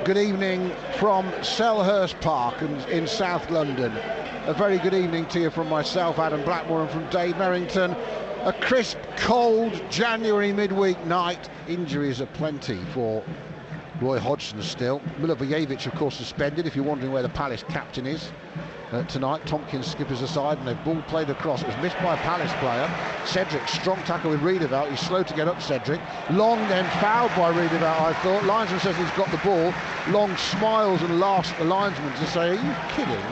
Good evening from Selhurst Park in South London. A very good evening to you from myself, Adam Blackmore, and from Dave Merrington. A crisp, cold January midweek night. Injuries aplenty for Roy Hodgson still. Milivojevic, of course, suspended, if you're wondering where the Palace captain is tonight. Tompkins skippers aside, and the ball played across. It was missed by a Palace player. Cedric, strong tackle with Riedewald. He's slow to get up, Cedric. Long then fouled by Riedewald, I thought. Linesman says he's got the ball. Long smiles and laughs at the linesman to say, are you kidding?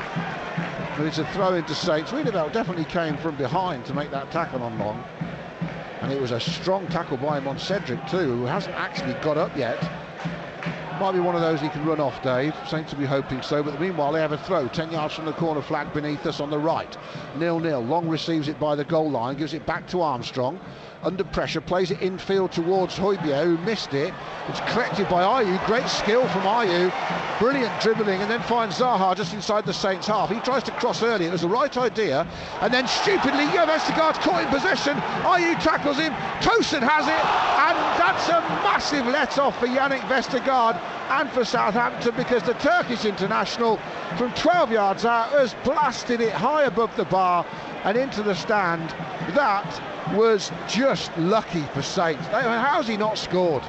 But it's a throw into Saints. Riedewald definitely came from behind to make that tackle on Long. And it was a strong tackle by him on Cedric too, who hasn't actually got up yet. Might be one of those he can run off, Dave. Saints will be hoping so, but meanwhile they have a throw 10 yards from the corner flag beneath us on the right. 0-0. Long receives it by the goal line, gives it back to Armstrong. Under pressure, plays it infield towards Højbjerg, who missed it. It's collected by Ayew. Great skill from Ayew. Brilliant dribbling, and then finds Zaha just inside the Saints half. He tries to cross early. It was the right idea, and then stupidly Vestergaard's caught in possession. Ayew tackles him. Tosun has it, and that's a massive let-off for Yannick Vestergaard and for Southampton, because the Turkish international from 12 yards out has blasted it high above the bar and into the stand. That was just lucky for Saints. How's he not scored?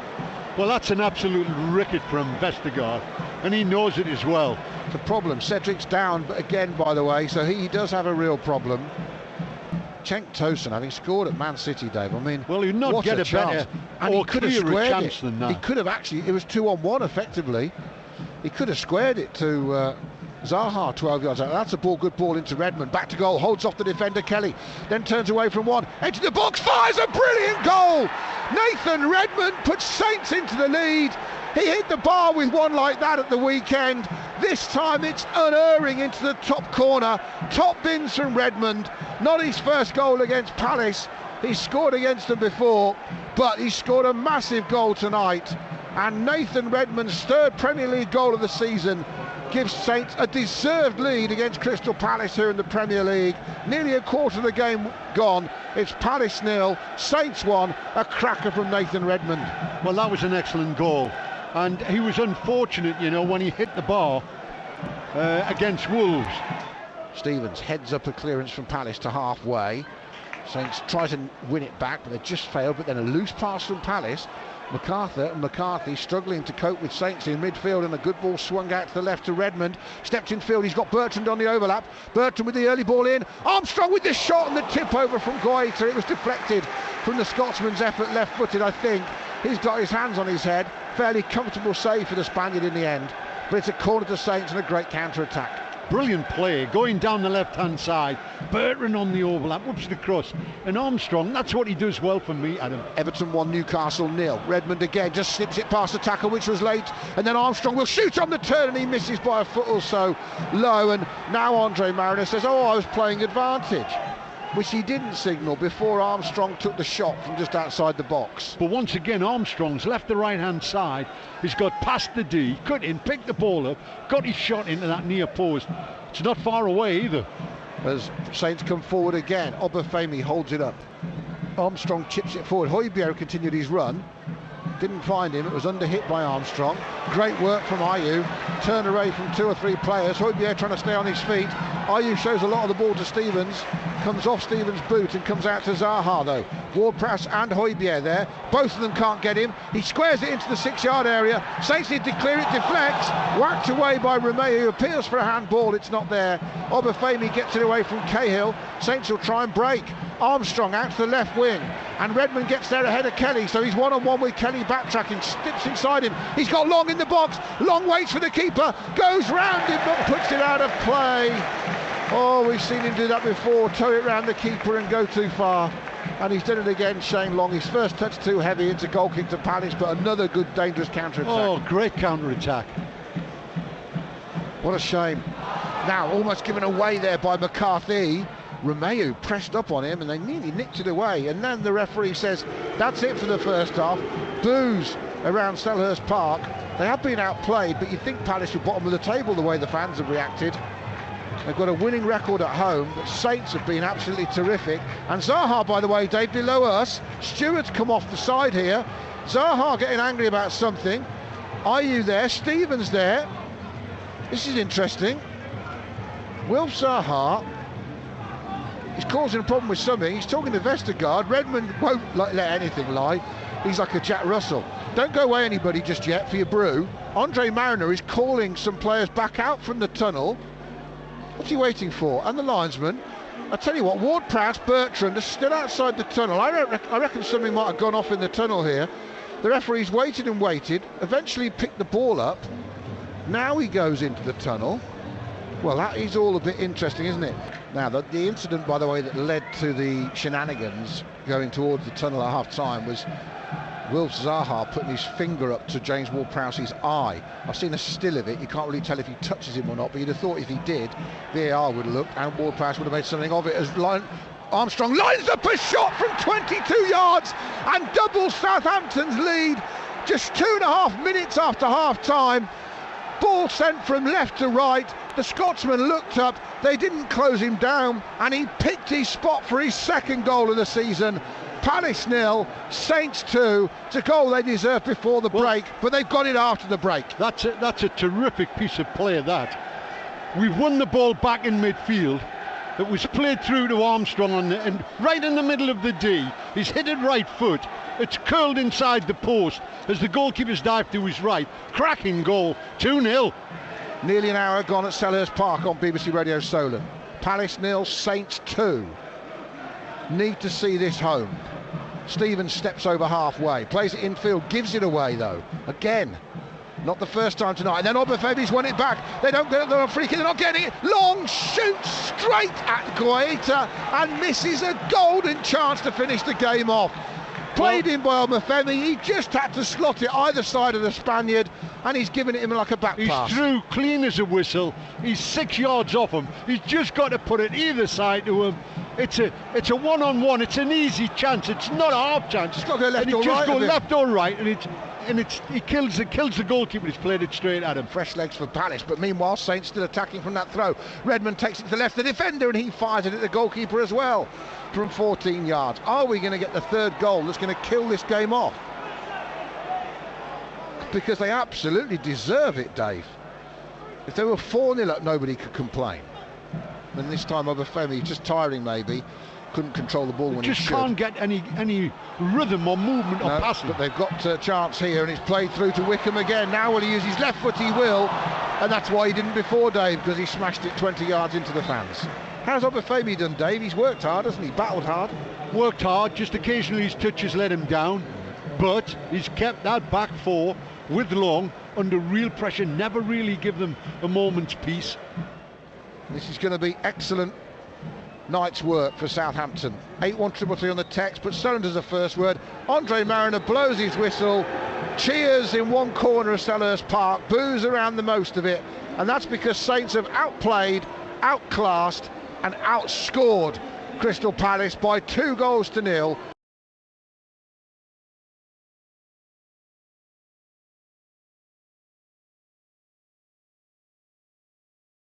Well, that's an absolute ricket from Vestergaard, and he knows it as well. The problem, Cedric's down again, by the way, so he does have a real problem. Cenk Tosun, having scored at Man City, Dave, I mean, well, he'd not get a better or clearer chance than that. He could have actually, it was 2-on-1 effectively. He could have squared it to Zaha 12 yards out. That's a ball, good ball into Redmond. Back to goal, holds off the defender Kelly, then turns away from one, into the box, fires a brilliant goal. Nathan Redmond puts Saints into the lead. He hit the bar with one like that at the weekend. This time it's unerring into the top corner. Top bins from Redmond. Not his first goal against Palace. He's scored against them before, but he scored a massive goal tonight. And Nathan Redmond's third Premier League goal of the season gives Saints a deserved lead against Crystal Palace here in the Premier League. Nearly a quarter of the game gone. It's Palace 0, Saints 1. A cracker from Nathan Redmond. Well, that was an excellent goal. And he was unfortunate, you know, when he hit the bar against Wolves. Stevens heads up a clearance from Palace to halfway. Saints try to win it back, but they just failed. But then a loose pass from Palace. McCarthy struggling to cope with Saints in midfield, and a good ball swung out to the left to Redmond. Stepped in field, he's got Bertrand on the overlap. Bertrand with the early ball in. Armstrong with the shot and the tip over from Goita. It was deflected from the Scotsman's effort, left-footed, I think. He's got his hands on his head. Fairly comfortable save for the Spaniard in the end. But it's a corner to Saints and a great counter-attack. Brilliant play, going down the left-hand side. Bertrand on the overlap, whoops the cross. And Armstrong, that's what he does well for me, Adam. Everton 1, Newcastle 0. Redmond again just slips it past the tackle, which was late. And then Armstrong will shoot on the turn, and he misses by a foot or so low. And now Andre Mariner says, oh, I was playing advantage, which he didn't signal before Armstrong took the shot from just outside the box. But once again, Armstrong's left the right-hand side. He's got past the D, cut in, picked the ball up, got his shot into that near post. It's not far away either. As Saints come forward again, Obafemi holds it up. Armstrong chips it forward. Højbjerg continued his run. Didn't find him, it was under hit by Armstrong. Great work from Ayew. Turn away from 2 or 3 players. Højbjerg trying to stay on his feet. Ayew shows a lot of the ball to Stevens. Comes off Stevens' boot and comes out to Zaha though. Ward-Prowse and Højbjerg there. Both of them can't get him. He squares it into the 6-yard area. Saints need to clear it, deflects. Whacked away by Romeu, who appeals for a handball. It's not there. Obafemi gets it away from Cahill. Saints will try and break. Armstrong out to the left wing, and Redmond gets there ahead of Kelly, so he's one-on-one with Kelly, backtracking, slips inside him. He's got Long in the box. Long waits for the keeper, goes round him but puts it out of play. Oh, we've seen him do that before, toe it round the keeper and go too far, and he's done it again, Shane Long. His first touch too heavy, it's a goal kick to Palace, but another good dangerous counter-attack. Oh, great counter-attack. What a shame. Now almost given away there by McCarthy. Romeu pressed up on him and they nearly nicked it away, and then the referee says that's it for the first half. Boos around Selhurst Park. They have been outplayed, but you'd think Palace were bottom of the table the way the fans have reacted. They've got a winning record at home, but Saints have been absolutely terrific. And Zaha, by the way, Dave, below us. Stuart's come off the side here. Zaha getting angry about something. Are you there? Stevens there. This is interesting. Wilf Zaha is causing a problem with something. He's talking to Vestergaard. Redmond won't let anything lie. He's like a Jack Russell. Don't go away, anybody, just yet for your brew. Andre Mariner is calling some players back out from the tunnel. What's he waiting for? And the linesman. I tell you what, Ward-Prowse, Bertrand are still outside the tunnel. I reckon something might have gone off in the tunnel here. The referee's waited and waited, eventually picked the ball up. Now he goes into the tunnel. Well, that is all a bit interesting, isn't it? Now, the incident, by the way, that led to the shenanigans going towards the tunnel at half-time was Wilf Zaha putting his finger up to James Ward-Prowse's eye. I've seen a still of it. You can't really tell if he touches him or not, but you'd have thought if he did, VAR would have looked and Ward-Prowse would have made something of it as Armstrong lines up a shot from 22 yards and doubles Southampton's lead just 2.5 minutes after half-time. Ball sent from left to right. The Scotsman looked up. They didn't close him down, and he picked his spot for his second goal of the season. Palace 0, Saints 2. It's a goal they deserved before the break, but they've got it after the break. That's a terrific piece of play, that. We've won the ball back in midfield. It was played through to Armstrong and right in the middle of the D. He's hit it right foot. It's curled inside the post as the goalkeeper's dive to his right. Cracking goal, 2-0. Nearly an hour gone at Selhurst Park on BBC Radio Solent. Palace 0, Saints 2. Need to see this home. Stevens steps over halfway, plays it infield, gives it away though. Again, not the first time tonight. And then Obafemi's won it back. They don't get it on a free kick, they're not getting it. Long shoot straight at Guaita and misses a golden chance to finish the game off. Played in by Obafemi, he just had to slot it either side of the Spaniard and he's given it him like a back pass. He's through clean as a whistle. He's 6 yards off him. He's just got to put it either side to him. It's a one-on-one. It's an easy chance. It's not a half chance. It's got to go left and or right. Just go left or right, and he kills the goalkeeper. He's played it straight at him. Fresh legs for Palace, but meanwhile Saints still attacking from that throw. Redmond takes it to the left, the defender, and he fires it at the goalkeeper as well from 14 yards. Are we going to get the third goal that's going to kill this game off? Because they absolutely deserve it, Dave. If they were 4-0 up, nobody could complain. And this time Obafemi, just tiring maybe, couldn't control the ball when he should. Just can't get any rhythm or movement or passing. But they've got a chance here, and it's played through to Wickham again. Now will he use his left foot? He will, and that's why he didn't before, Dave, because he smashed it 20 yards into the fans. How's Obafemi done, Dave? He's worked hard, hasn't he? Battled hard. Worked hard, just occasionally his touches let him down, but he's kept that back four with Long under real pressure, never really give them a moment's peace. This is going to be excellent night's work for Southampton. 81333 on the text, but Solent as a first word. Andre Mariner blows his whistle, cheers in one corner of Selhurst Park, boos around the most of it, and that's because Saints have outplayed, outclassed and outscored Crystal Palace by 2-0.